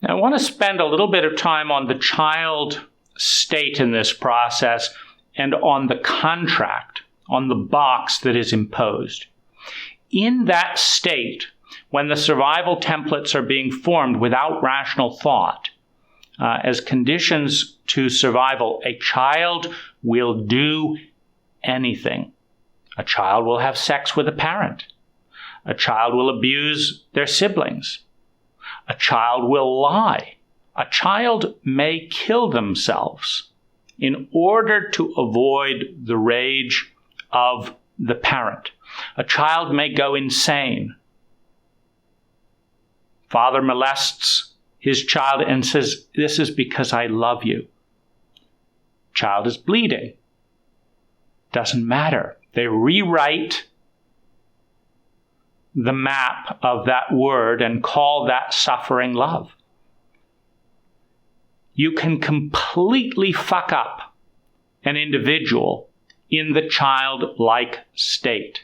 Now, I want to spend a little bit of time on the child state in this process and on the contract, on the box that is imposed. In that state, when the survival templates are being formed without rational thought, as conditions to survival, a child will do anything. A child will have sex with a parent. A child will abuse their siblings. A child will lie. A child may kill themselves in order to avoid the rage of the parent. A child may go insane. Father molests his child and says, "This is because I love you." Child is bleeding. Doesn't matter. They rewrite the map of that word and call that suffering love. You can completely fuck up an individual in the childlike state.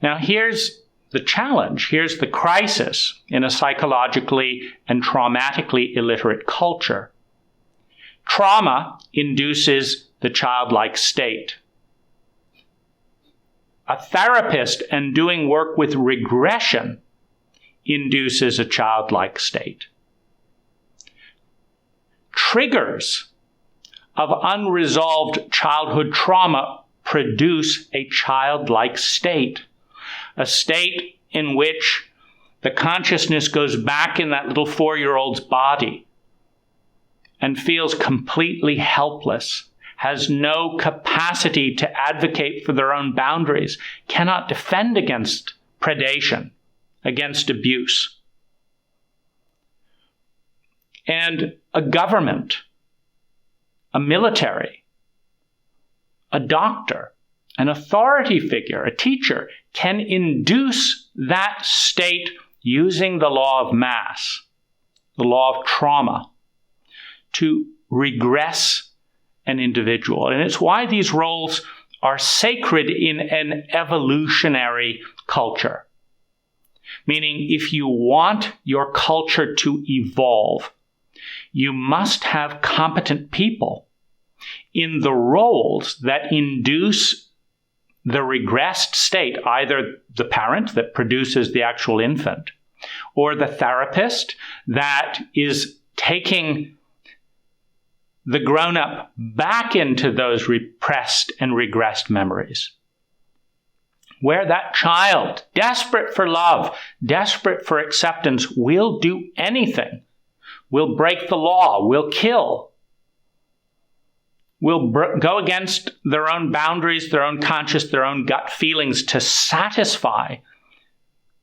Now here's the challenge. Here's the crisis in a psychologically and traumatically illiterate culture. Trauma induces the childlike state. A therapist and doing work with regression induces a childlike state. Triggers of unresolved childhood trauma produce a childlike state, a state in which the consciousness goes back in that little 4-year-old's body and feels completely helpless, has no capacity to advocate for their own boundaries, cannot defend against predation, against abuse. And a government, a military, a doctor, an authority figure, a teacher, can induce that state using the law of mass, the law of trauma, to regress an individual. And it's why these roles are sacred in an evolutionary culture. Meaning, if you want your culture to evolve, you must have competent people in the roles that induce the regressed state, either the parent that produces the actual infant, or the therapist that is taking the grown-up back into those repressed and regressed memories. Where that child, desperate for love, desperate for acceptance, will do anything, will break the law, will kill, will go against their own boundaries, their own conscious, their own gut feelings to satisfy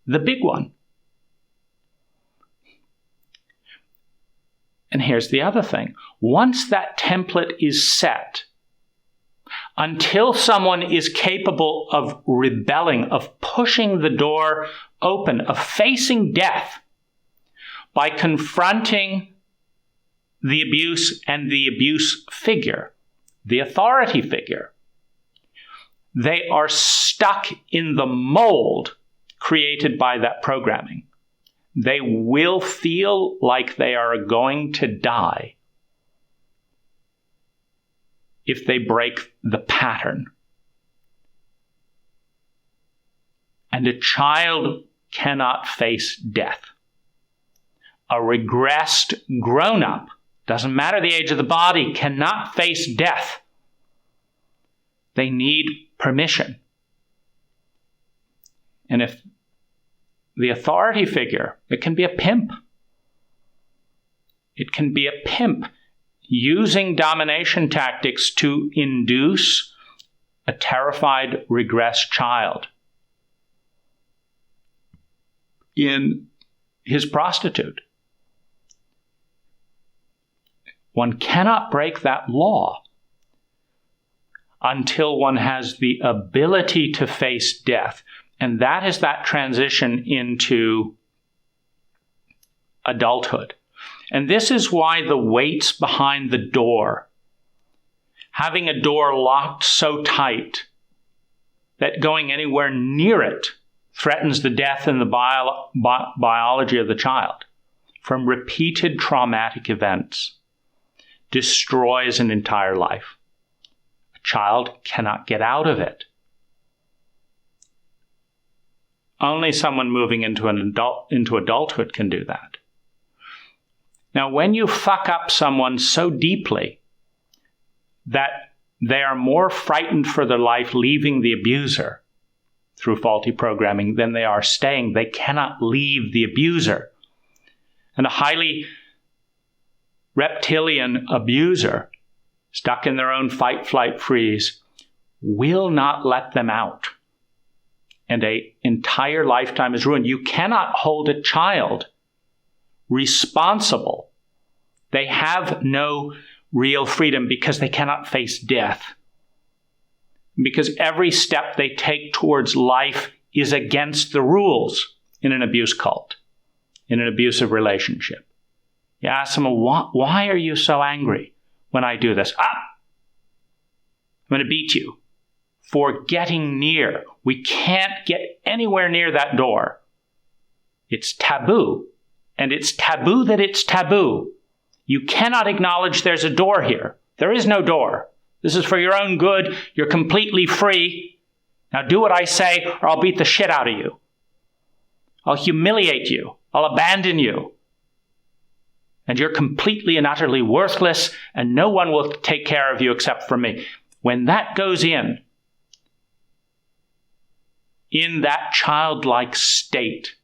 the big one. And here's the other thing. Once that template is set, until someone is capable of rebelling, of pushing the door open, of facing death by confronting the abuse and the abuse figure, the authority figure, they are stuck in the mold created by that programming. They will feel like they are going to die if they break the pattern. And a child cannot face death. A regressed grown-up, doesn't matter the age of the body, cannot face death. They need permission. And if the authority figure, it can be a pimp. It can be a pimp using domination tactics to induce a terrified, regressed child in his prostitute. One cannot break that law until one has the ability to face death. And that is that transition into adulthood. And this is why the weights behind the door, having a door locked so tight that going anywhere near it threatens the death and the biology of the child. from repeated traumatic events destroys an entire life. A child cannot get out of it. Only someone moving into adulthood can do that. Now, when you fuck up someone so deeply that they are more frightened for their life leaving the abuser through faulty programming than they are staying, they cannot leave the abuser. And a highly reptilian abuser, stuck in their own fight, flight, freeze, will not let them out. And an entire lifetime is ruined. You cannot hold a child responsible. They have no real freedom because they cannot face death. Because every step they take towards life is against the rules in an abuse cult, in an abusive relationship. You ask them, why are you so angry when I do this? I'm going to beat you for getting near. We can't get anywhere near that door. It's taboo. And it's taboo that it's taboo. You cannot acknowledge there's a door here. There is no door. This is for your own good. You're completely free. Now do what I say or I'll beat the shit out of you. I'll humiliate you. I'll abandon you. And you're completely and utterly worthless and no one will take care of you except for me. When that goes in that childlike state,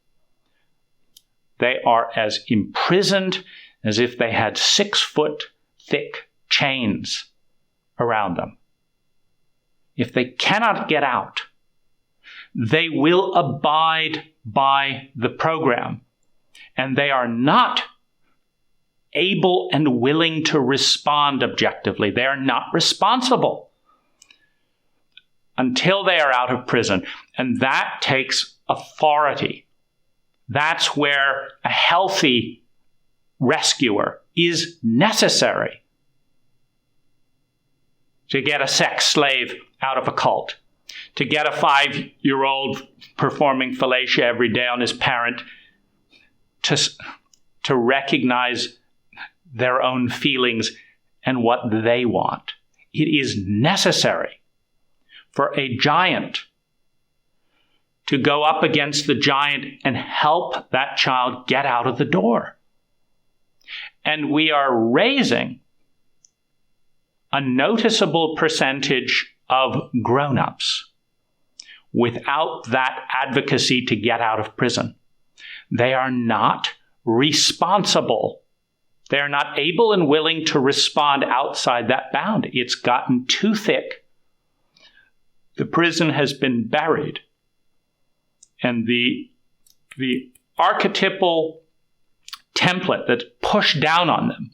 they are as imprisoned as if they had 6-foot thick chains around them. If they cannot get out, they will abide by the program. And they are not able and willing to respond objectively. They are not responsible until they are out of prison. And that takes authority. That's where a healthy rescuer is necessary. To get a sex slave out of a cult, to get a 5-year-old performing fellatio every day on his parent, to recognize their own feelings and what they want. It is necessary for a giant to go up against the giant and help that child get out of the door. And we are raising a noticeable percentage of grown-ups without that advocacy to get out of prison. They are not responsible. They are not able and willing to respond outside that bound. It's gotten too thick. The prison has been buried. And the archetypal template that's pushed down on them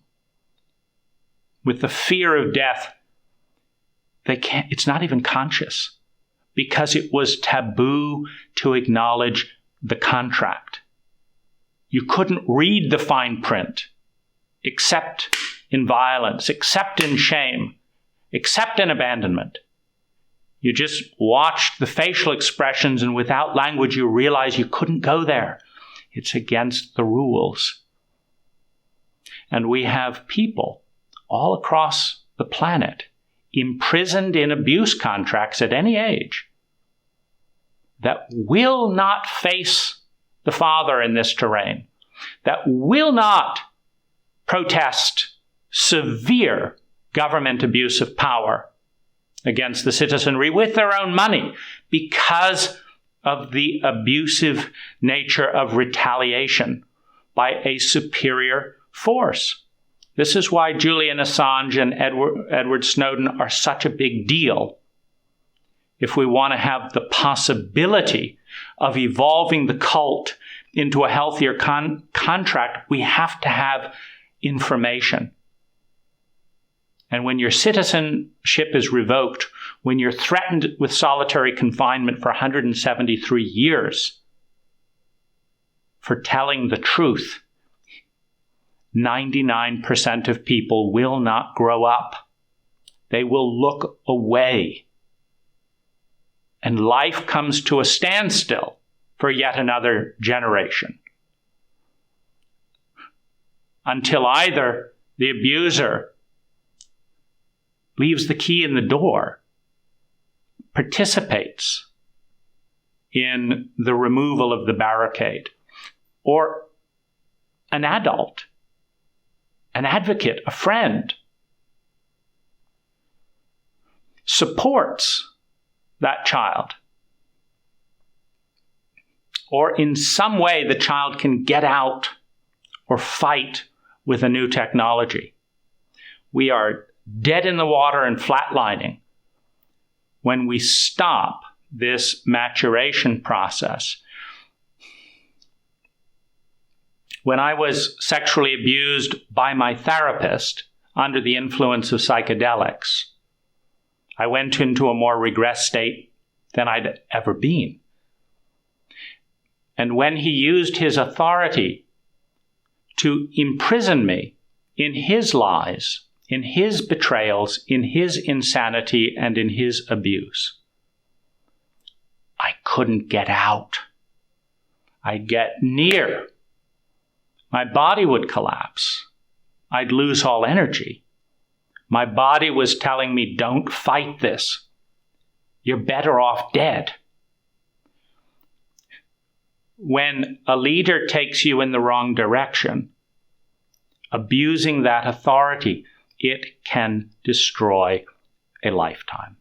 with the fear of death, it's not even conscious because it was taboo to acknowledge the contract. You couldn't read the fine print except in violence, except in shame, except in abandonment. You just watched the facial expressions and without language you realize you couldn't go there. It's against the rules. And we have people all across the planet imprisoned in abuse contracts at any age that will not face the Father in this terrain, that will not protest severe government abuse of power against the citizenry with their own money because of the abusive nature of retaliation by a superior force. This is why Julian Assange and Edward Snowden are such a big deal. If we want to have the possibility of evolving the cult into a healthier contract, we have to have information. And when your citizenship is revoked, when you're threatened with solitary confinement for 173 years for telling the truth, 99% of people will not grow up. They will look away. And life comes to a standstill for yet another generation. until either the abuser leaves the key in the door, participates in the removal of the barricade, or an adult, an advocate, a friend, supports that child, or in some way the child can get out or fight with a new technology. We are dead in the water and flatlining when we stop this maturation process. When I was sexually abused by my therapist under the influence of psychedelics, I went into a more regressed state than I'd ever been. And when he used his authority to imprison me in his lies, in his betrayals, in his insanity, and in his abuse, I couldn't get out. I'd get near. My body would collapse. I'd lose all energy. My body was telling me, don't fight this. You're better off dead. When a leader takes you in the wrong direction, abusing that authority, it can destroy a lifetime.